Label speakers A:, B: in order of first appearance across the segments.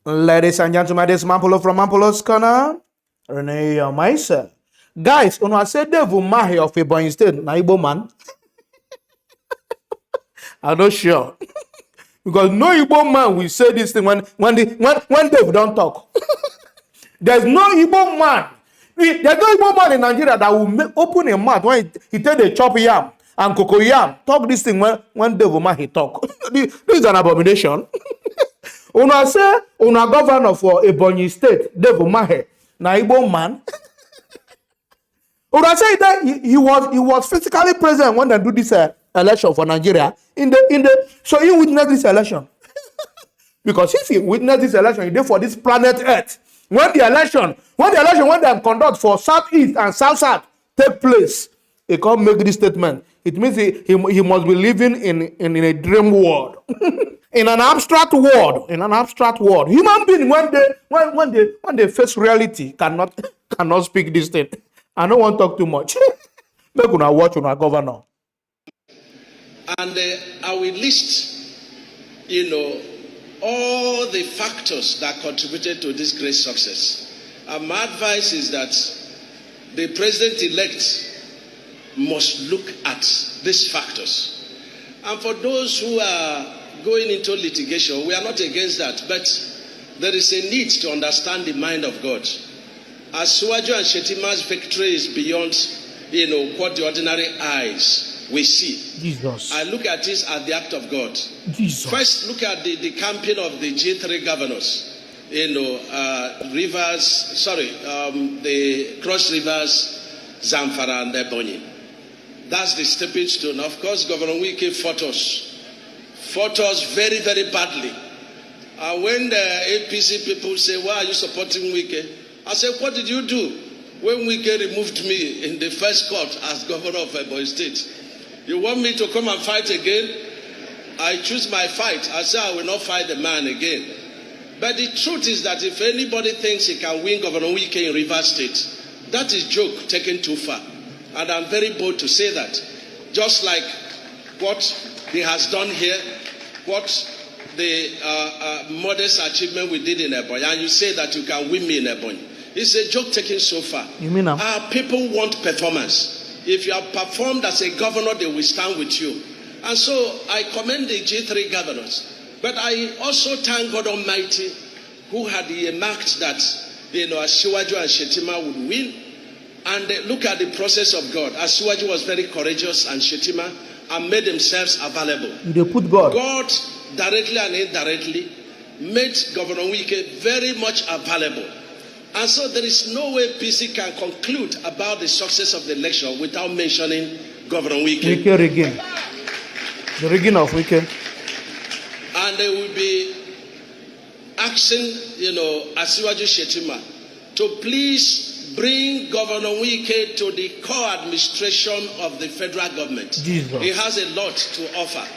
A: Ladies and gentlemen, this is Mampolo from Mampolo's Corner. Rene myself. Guys, when I said Dave Umahi of Ebonyi State, na Igbo man, I'm not sure. Because no Igbo man will say this thing when Dave don't talk. There's no Igbo man. There's no Igbo man in Nigeria that will open a mouth when he tell the chop yam and cocoa yam. Talk this thing when Dave Umahi talk. This is an abomination. Una say una governor for Ebonyi State, Dave Umahi, na Igbo man. Una say that he was physically present when they do this election for Nigeria. So he witnessed this election. Because if he witnessed this election, he did for this planet Earth. When they conduct for Southeast and South take place, he can't make this statement. It means he must be living in a dream world. In an abstract world. Human being when they face reality cannot speak this thing. I don't want to talk too much. Make una watch una governor.
B: And I will list, all the factors that contributed to this great success. And my advice is that the president-elect must look at these factors. And for those who are going into litigation, we are not against that, but there is a need to understand the mind of God. As Suwaju and Shetima's victory is beyond, what the ordinary eyes we see.
A: Jesus.
B: I look at this as the act of God.
A: Jesus.
B: First, look at the campaign of the G3 governors. The Cross Rivers, Zamfara, and Ebonyi. That's the stepping stone. Of course, Governor Wike fought us very, very badly. And when the APC people say, why are you supporting Wike? I said, what did you do when Wike removed me in the first court as governor of Ebonyi State? You want me to come and fight again? I choose my fight. I say I will not fight the man again. But the truth is that if anybody thinks he can win Governor Wike in Rivers State, that is joke taken too far. And I'm very bold to say that. Just like what he has done here, what the modest achievement we did in Ebonyi, and you say that you can win me in Ebonyi. It's a joke taken so far.
A: You mean
B: our people want performance. If you have performed as a governor, they will stand with you. And so I commend the G3 governors. But I also thank God Almighty who had earmarked that Asiwaju and Shetima would win. And look at the process of God. Asiwaju was very courageous and Shetima and made themselves available.
A: They put God.
B: God directly and indirectly made Governor Wike very much available. And so there is no way PC can conclude about the success of the election without mentioning Governor Wike.
A: Wike rigging. The rigging of Wike.
B: And they will be asking, Asiwaju Shetima to please bring Governor Wike to the core administration of the federal government.
A: Jesus.
B: He has a lot to offer.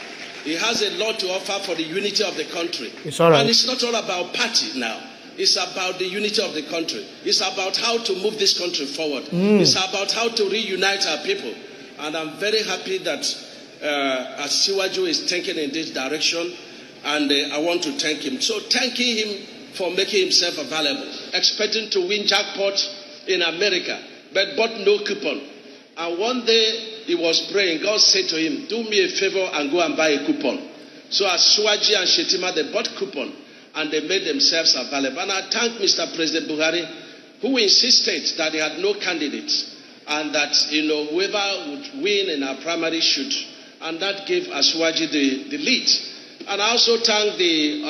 B: He has a lot to offer for the unity of the country.
A: It's all right.
B: And it's not all about party now. It's about the unity of the country. It's about how to move this country forward. It's about how to reunite our people. And I'm very happy that Asiwaju is thinking in this direction. And I want to thank him. So thanking him for making himself available. Expecting to win jackpot in America, but bought no coupon. And one day he was praying. God said to him, do me a favor and go and buy a coupon. So Asiwaju and Shetima, they bought coupon. And they made themselves available. And I thank Mr. President Buhari, who insisted that he had no candidate and that whoever would win in our primary should. And that gave Asiwaju the lead. And I also thank the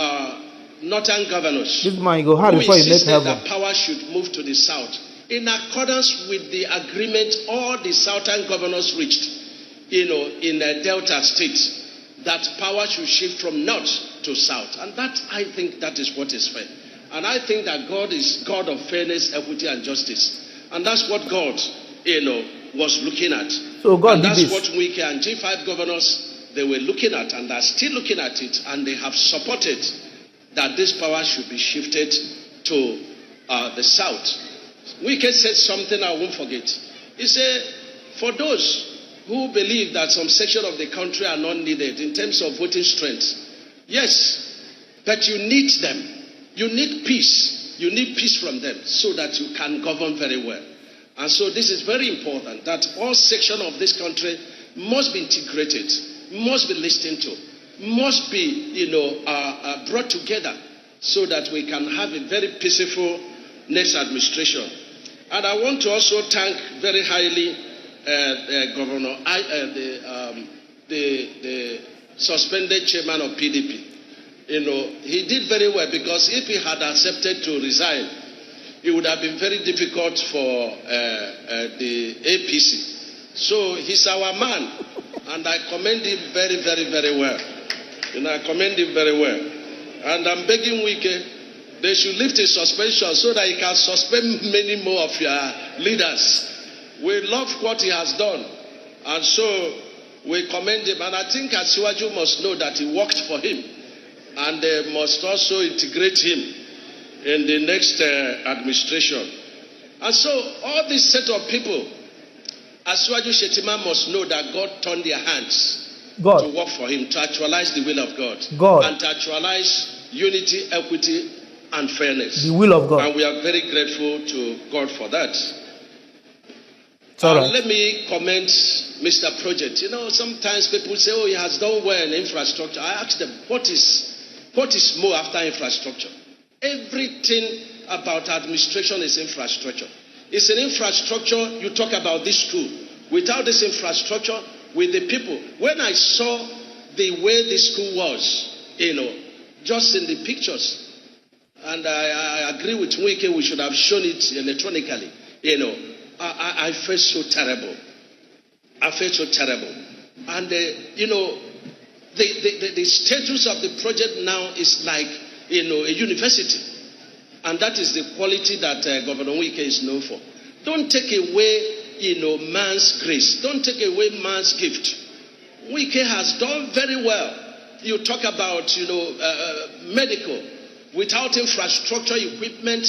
B: northern governors
A: This man go hard
B: who
A: before you make
B: insisted
A: heaven.
B: that power should move to the south. In accordance with the agreement all the southern governors reached, in Delta State, that power should shift from north to south. And that, I think, that is what is fair. And I think that God is God of fairness, equity, and justice. And that's what God, was looking at.
A: So God
B: and
A: did
B: that's
A: this.
B: what Wike and G5 governors, they were looking at, and are still looking at it, and they have supported that this power should be shifted to the south. Wike said something I won't forget. He said, for those who believe that some section of the country are not needed in terms of voting strength, yes, but you need them. You need peace. You need peace from them so that you can govern very well. And so this is very important that all sections of this country must be integrated, must be listened to, must be, brought together so that we can have a very peaceful next administration. And I want to also thank very highly Governor, the suspended chairman of PDP. He did very well, because if he had accepted to resign, it would have been very difficult for the APC. So he's our man, and I commend him very, very, very well. I commend him very well. And I'm begging Wike, they should lift his suspension so that he can suspend many more of your leaders. We love what he has done, and so we commend him. And I think Asiwaju must know that he worked for him, and they must also integrate him in the next administration. And so all this set of people, Asiwaju Shetima must know that God turned their hands to work for him, to actualize the will of God, and to actualize unity, equity, and fairness.
A: The will of God.
B: And we are very grateful to God for that.
A: Right.
B: Let me comment Mr. Project. Sometimes people say, oh, he has done well in infrastructure. I ask them, what is more after infrastructure? Everything about administration is infrastructure. It's an infrastructure. You talk about this school. Without this infrastructure, with the people, when I saw the way the school was, just in the pictures, and I agree with Wike, we should have shown it electronically, I felt so terrible. I felt so terrible. And, the status of the project now is like, a university. And that is the quality that Governor Wike is known for. Don't take away, man's grace. Don't take away man's gift. Wike has done very well. You talk about, medical. Without infrastructure, equipment,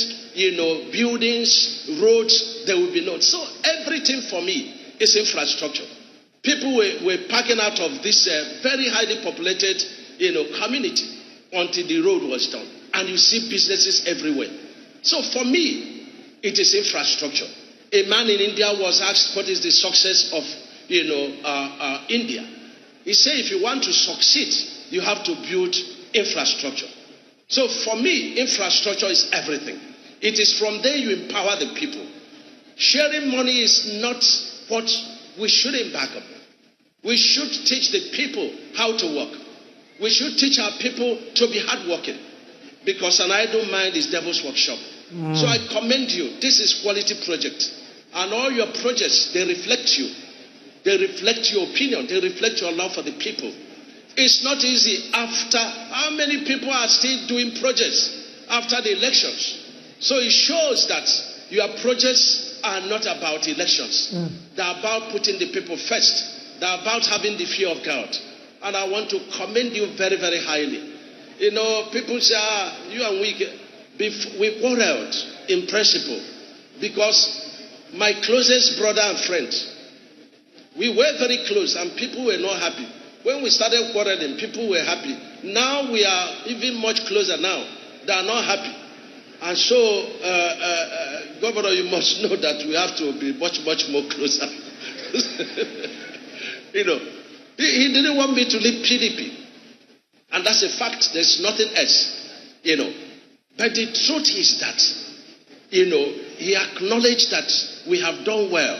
B: buildings, roads, there will be none. So everything for me is infrastructure. People were packing out of this very highly populated, community until the road was done. And you see businesses everywhere. So for me, it is infrastructure. A man in India was asked what is the success of, India. He said if you want to succeed, you have to build infrastructure. So for me, infrastructure is everything. It is from there you empower the people. Sharing money is not what we should embark on. We should teach the people how to work. We should teach our people to be hardworking, because an idle mind is devil's workshop. So I commend you. This is quality project. And all your projects, they reflect you. They reflect your opinion. They reflect your love for the people. It's not easy after, how many people are still doing projects after the elections? So it shows that your projects are not about elections. They're about putting the people first. They're about having the fear of God. And I want to commend you very, very highly. People say, you and we quarreled in principle, because my closest brother and friend, we were very close and people were not happy. When we started quarreling, people were happy. Now we are even much closer now. They are not happy. And so, Governor, you must know that we have to be much, much more closer. He didn't want me to leave PDP. And that's a fact. There's nothing else. But the truth is that, he acknowledged that we have done well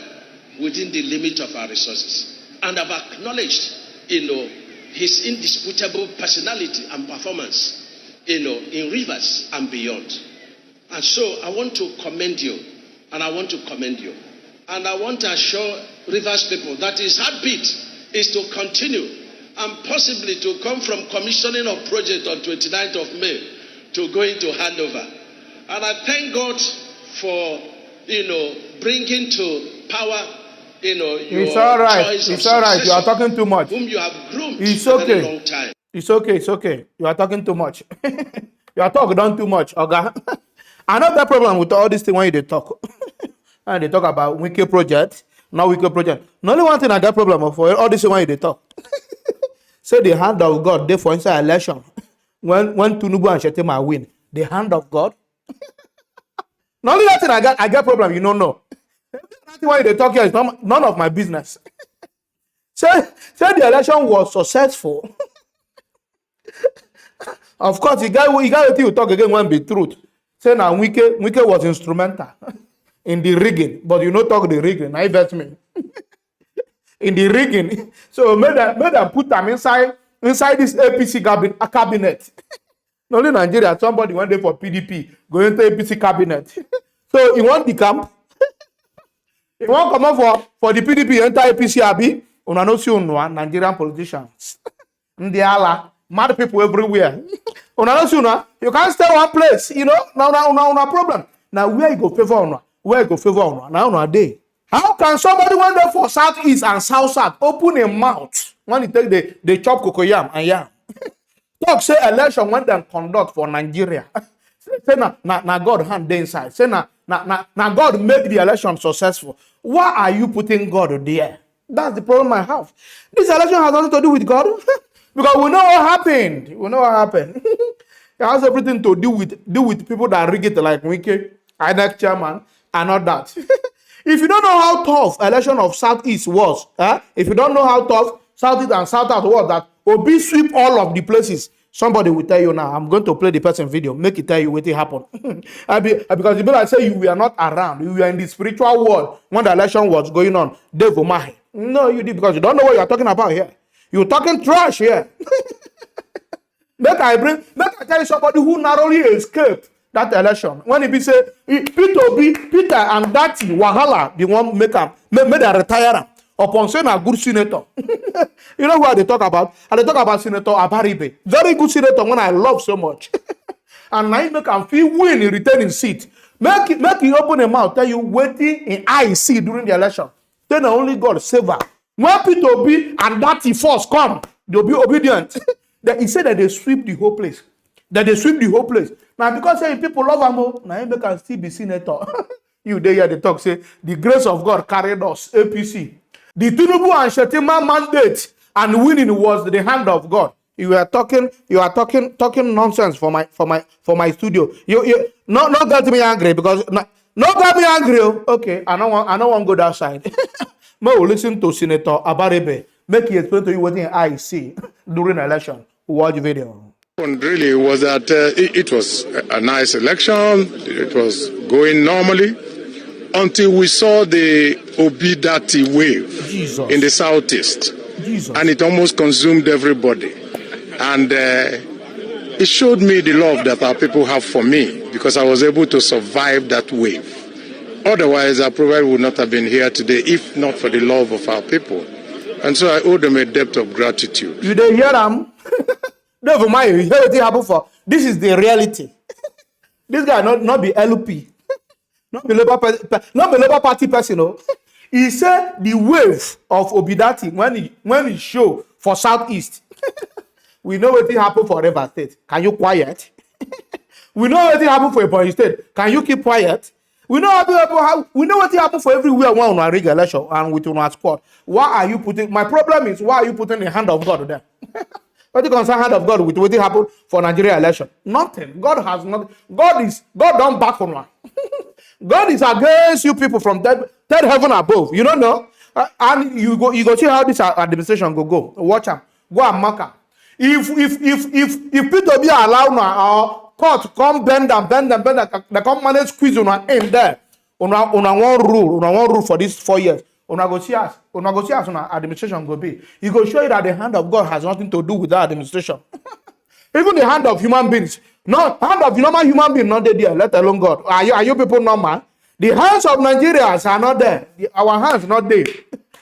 B: within the limit of our resources. And I've acknowledged, his indisputable personality and performance, in Rivers and beyond. And so I want to commend you. And I want to commend you. And I want to assure Rivers people that his heartbeat is to continue and possibly to come from commissioning of project on 29th of May to going to handover. And I thank God for, bringing to power, your
A: it's all right.
B: choice
A: It's
B: of
A: all right. You are
B: successor,
A: talking too much.
B: whom you have groomed
A: It's
B: for a
A: okay.
B: very long time.
A: It's okay. It's okay. You are talking too much. You are talking done too much, okay? I know that problem with all this thing when they talk. And they talk about Wike project, not Wike project. The only one thing I got problem for all this when they talk. So the hand of God, they for inside election. When Tinubu and Shettima win, The hand of God. Not only that thing I get problem, you don't know. Nothing why they talk here is none of my business. Say the election was successful. Of course, the guy who talk again won't be truth. Say now Wike was instrumental in the rigging, but you know talk the rigging. I bet me. In the rigging. So made them put them inside this APC cabinet. Not only Nigeria, somebody went there for PDP, going to APC cabinet. So he want the camp. He want come up for the PDP enter APC Abi. Una no see unwa Nigerian politicians. Ndiala, mad people everywhere. Una no see una. You can't stay one place, you know. Now problem. Now where you go favor una? Where you go favor una? Now una day. How can somebody went there for Southeast and South open a mouth when he take the chop cocoyam and yam? Talk say election when them conduct for Nigeria. Say na God hand dey inside. Say na God make the election successful. Why are you putting God there? That's the problem I have. This election has nothing to do with God. Because we know what happened. We know what happened. It has everything to do with people that rig it like Wike, INEC chairman, and all that. If you don't know how tough election of Southeast was, if you don't know how tough Southeast and South was, that Obi sweep all of the places, somebody will tell you now. I'm going to play the person video, make it tell you what happened. Because the people say you were not around, you were in the spiritual world when the election was going on. Dave Umahi. No, you did, because you don't know what you're talking about here. You're talking trash here. Make I tell you somebody who narrowly escaped that election. When he be say Peter and Dati Wahala, the one made a retire upon saying a good senator. You know who they talk about? And they talk about Senator Abaribe. Very good senator, one I love so much. And now make him feel win in returning seat. Make him open his mouth, tell you waiting in IC during the election. Then only God save her. When Peter B and Dati first come, they'll be obedient. He said that they sweep the whole place. Now because say people love him, now he can still be senator. You there hear the talk say the grace of God carried us APC. The Tinubu and Shetima mandate and winning was the hand of God. You are talking nonsense for my studio. You not get me angry because not get me angry. Okay, I don't want to go that side. May we listen to Senator Abarebe. Make he explain to you what I see during election. Watch the video.
C: Really was that it was a nice election. It was going normally until we saw the Obidati wave in the southeast. And it almost consumed everybody. And it showed me the love that our people have for me, because I was able to survive that wave. Otherwise, I probably would not have been here today if not for the love of our people. And so I owe them a debt of gratitude.
A: You didn't hear them? Never mind, you hear what happened for. This is the reality. This guy not be LP. Not the Labour Party person. No. He said the wave of Obidati when he show for Southeast. We know what happened for River State. Can you quiet? We know what happened for Ebonyi State. Can you keep quiet? We know what happened for everywhere one on rig election and with one squad. Why are you putting? My problem is, why are you putting the hand of God there? What do you concern hand of God with what happened for Nigeria election? Nothing. God has not. God don't back on one. God is against you people from third heaven above. You don't know, and you go see how this administration go. Watch him. Go and mark him. If Peter be allowed now, court come bend them, they come manage squeeze on in there. On one rule for these 4 years. On go see us on administration go be. He go show you that the hand of God has nothing to do with that administration. Even the hand of human beings. No, hand of normal human being not there, let alone God. Are you people normal? The hands of Nigerians are not there. Our hands not there.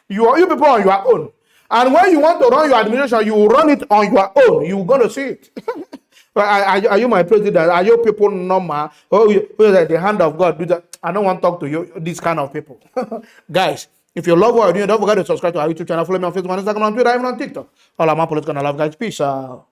A: You people on your own. And when you want to run your administration, you will run it on your own. You're going to see it. Are you my president? Are you people normal? Oh, the hand of God do that. I don't want to talk to you, these kind of people. Guys, if you love what I'm doing, don't forget to subscribe to our YouTube channel. Follow me on Facebook, Instagram, on Twitter, even on TikTok. All of my political love, guys. Peace out.